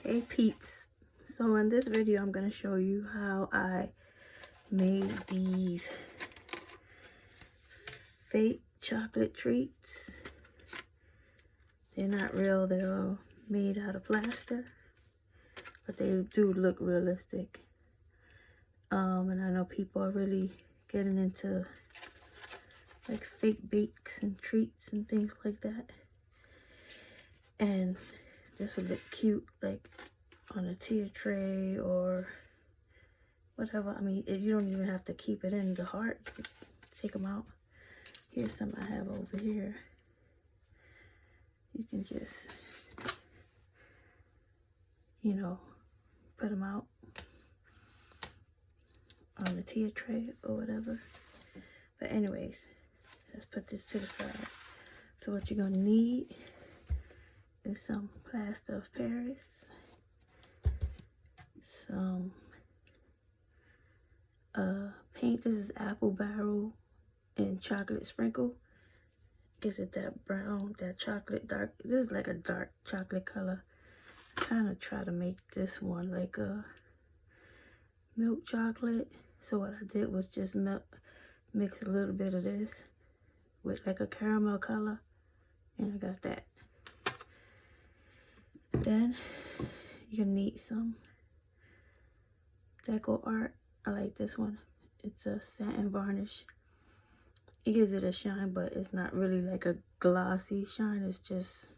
Hey peeps, so in this video I'm going to show you how I made these fake chocolate treats. They're not real, they're all made out of plaster, but they do look realistic. And I know people are really getting into like fake bakes and treats and things like that, and this would look cute like on a tier tray or whatever. I mean, you don't even have to keep it in the heart. Take them out. Here's some I have over here. You can just, you know, put them out on the tier tray or whatever. But anyways, let's put this to the side. So what you're gonna need is some plaster of Paris, some paint. This is apple barrel and chocolate sprinkle. Gives it that brown, that chocolate dark. This is like a dark chocolate color. I kind of try to make this one like a milk chocolate. So what I did was just mix a little bit of this with like a caramel color, and I got that. Then you're gonna need some decor art. I like this one. It's a satin varnish. It gives it a shine, but it's not really like a glossy shine. It's just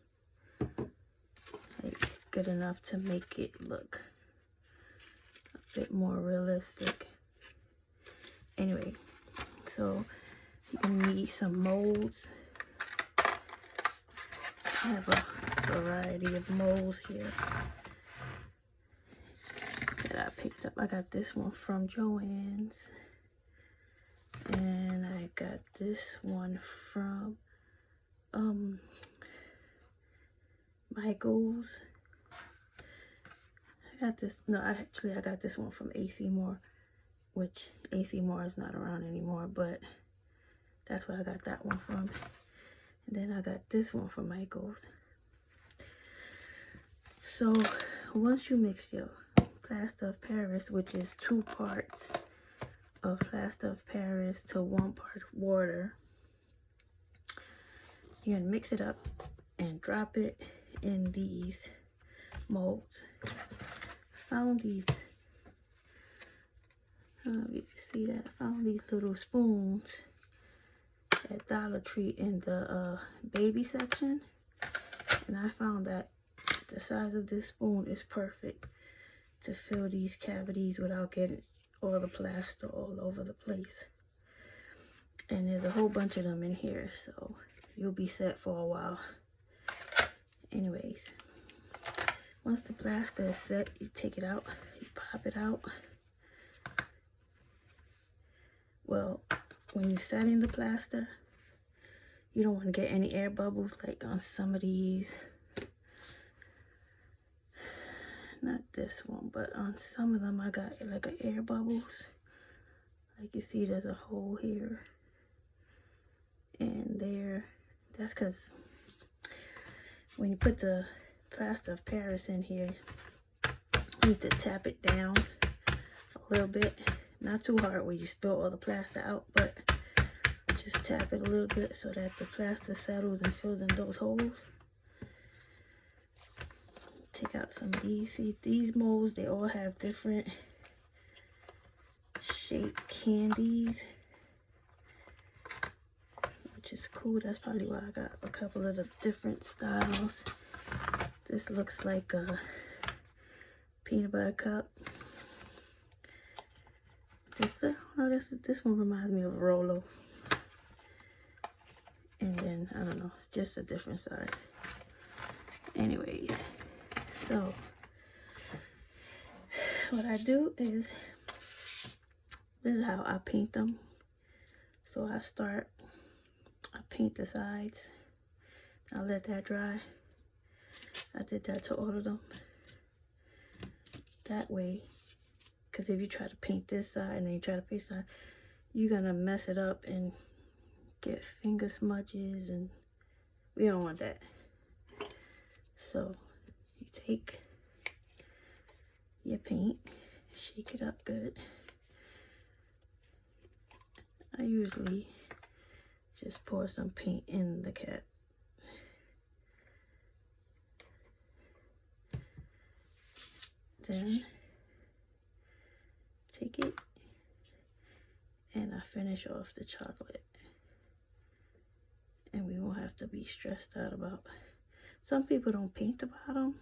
like good enough to make it look a bit more realistic. Anyway, so you're gonna need some molds. I have a variety of molds here that I picked up. I got this one from Joann's, and I got this one from Michael's. I got this one from AC Moore, which AC Moore is not around anymore, but that's where I got that one from. And then I got this one from Michael's. So once you mix your plaster of Paris, which is 2 parts of plaster of Paris to 1 part water, you're gonna mix it up and drop it in these molds. Found these, I don't know if you can see that. I found these little spoons at Dollar Tree in the baby section, and I found that the size of this spoon is perfect to fill these cavities without getting all the plaster all over the place. And there's a whole bunch of them in here, so you'll be set for a while. Anyways, once the plaster is set, you take it out, you pop it out. Well, when you're setting the plaster, you don't want to get any air bubbles like on some of these. Not this one, but on some of them I got like an air bubbles. Like you see, there's a hole here and there. That's because when you put the plaster of Paris in here, you need to tap it down a little bit. Not too hard where you spill all the plaster out, but just tap it a little bit so that the plaster settles and fills in those holes. Take out some of these. See, these molds, they all have different shaped candies, which is cool. That's probably why I got a couple of the different styles. This looks like a peanut butter cup. This one reminds me of Rolo. And then, I don't know, it's just a different size. Anyways, so what I do is, this is how I paint them. So I paint the sides. I'll let that dry. I did that to all of them. That way, because if you try to paint this side and then you try to paint this side, you're gonna mess it up and get finger smudges, and we don't want that. So you take your paint. Shake it up good. I usually just pour some paint in the cap. Then take it and I finish off the chocolate. And we won't have to be stressed out about. Some people don't paint the bottom,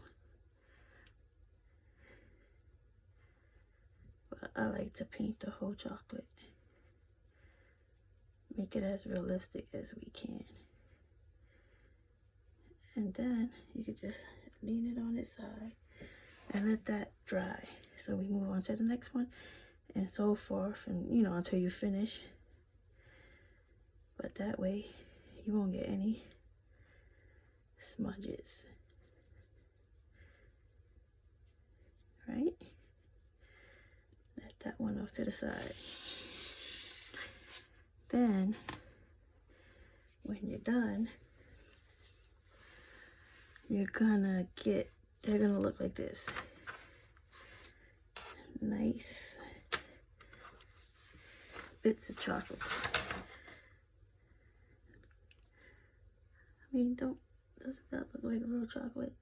but I like to paint the whole chocolate. Make it as realistic as we can. And then you could just lean it on its side and let that dry. So we move on to the next one and so forth, and you know, until you finish. But that way you won't get any smudges. Right? Let that one off to the side. Then when you're done, you're gonna get, they're gonna look like this. Nice bits of chocolate. I mean, doesn't that look like real chocolate?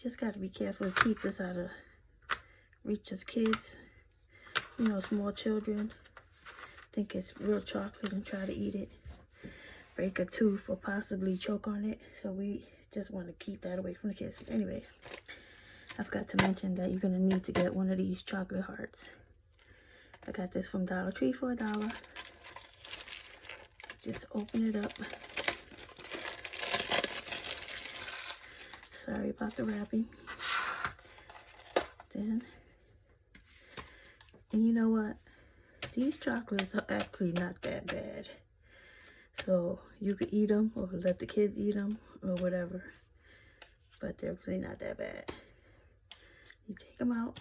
Just gotta be careful to keep this out of reach of kids. You know, small children think it's real chocolate and try to eat it. Break a tooth or possibly choke on it. So we just want to keep that away from the kids. Anyways, I forgot to mention that you're going to need to get one of these chocolate hearts. I got this from Dollar Tree for $1. Just open it up. Sorry about the wrapping. Then, and you know what? These chocolates are actually not that bad. So you could eat them or let the kids eat them or whatever. But they're really not that bad. You take them out.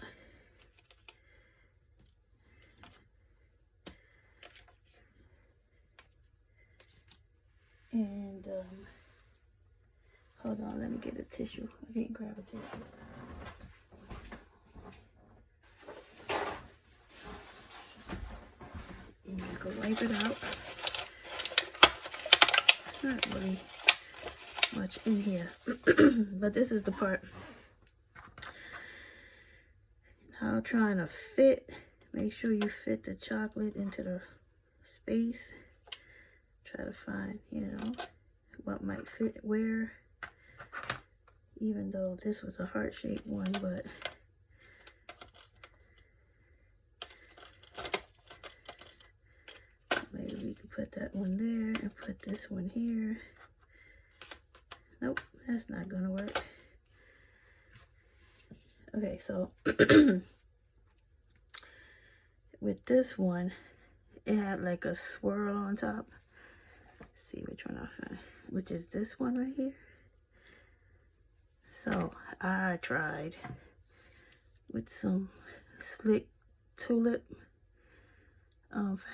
And hold on, let me get a tissue. I can't grab a tissue. And you can wipe it out. Not really much in here. But this is the part. Now trying to fit. Make sure you fit the chocolate into the space. Try to find, you know, what might fit where. Even though this was a heart-shaped one, but maybe we could put that one there and put this one here. Nope, that's not gonna work. Okay, so with this one, it had like a swirl on top. Let's see which one I found, which is this one right here. So I tried with some slick tulip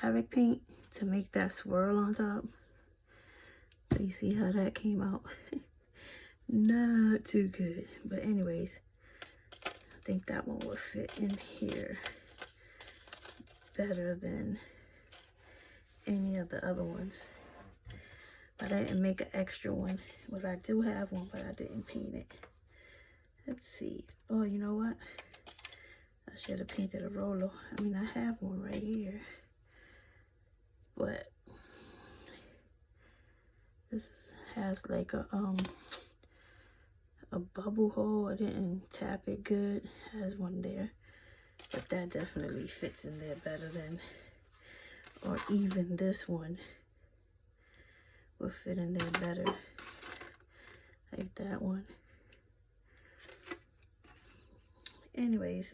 fabric paint to make that swirl on top. So you see how that came out. Not too good, but anyways, I think that one will fit in here better than any of the other ones. But I didn't make an extra one. Well, I do have one, but I didn't paint it. Let's see. Oh, you know what? I should have painted a Rolo. I mean, I have one right here. But this has like a bubble hole. I didn't tap it good. It has one there. But that definitely fits in there better than, or even this one will fit in there better. Like that one. Anyways,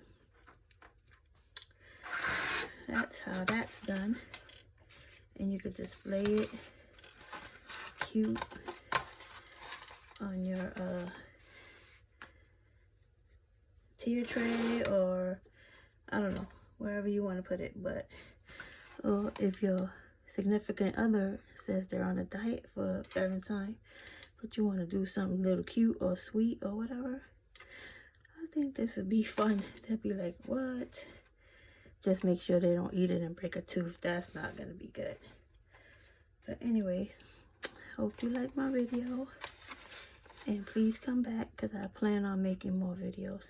that's how that's done. And you could display it cute on your tier tray, or I don't know, wherever you want to put it. But or if your significant other says they're on a diet for Valentine, but you want to do something little cute or sweet or whatever, I'll think this would be fun. They'd be like, what? Just make sure they don't eat it and break a tooth. That's not going to be good. But anyways, hope you like my video. And please come back because I plan on making more videos.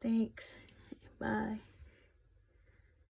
Thanks. Bye.